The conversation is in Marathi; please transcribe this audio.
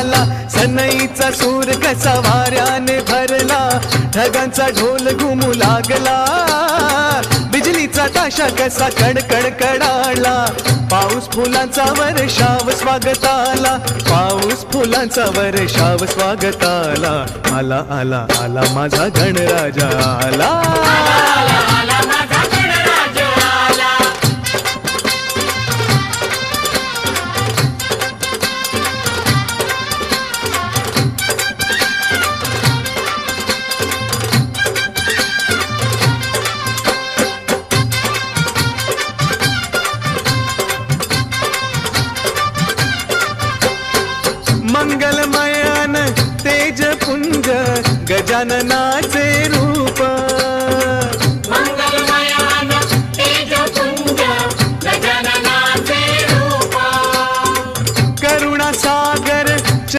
आला, सनईचा सूर कसा वाऱ्याने भरला, ढगांचा ढोल घुमू लागला, बिजलीचा ताशा कसा कडकड कडाला, पाऊस फुलांचा वर्षाव स्वागताला, पाऊस फुलांचा वर्षाव स्वागताला, आला आला आला माझा गणराजा आला, मंगलमयान तेजपुंज गजाननाचे रूप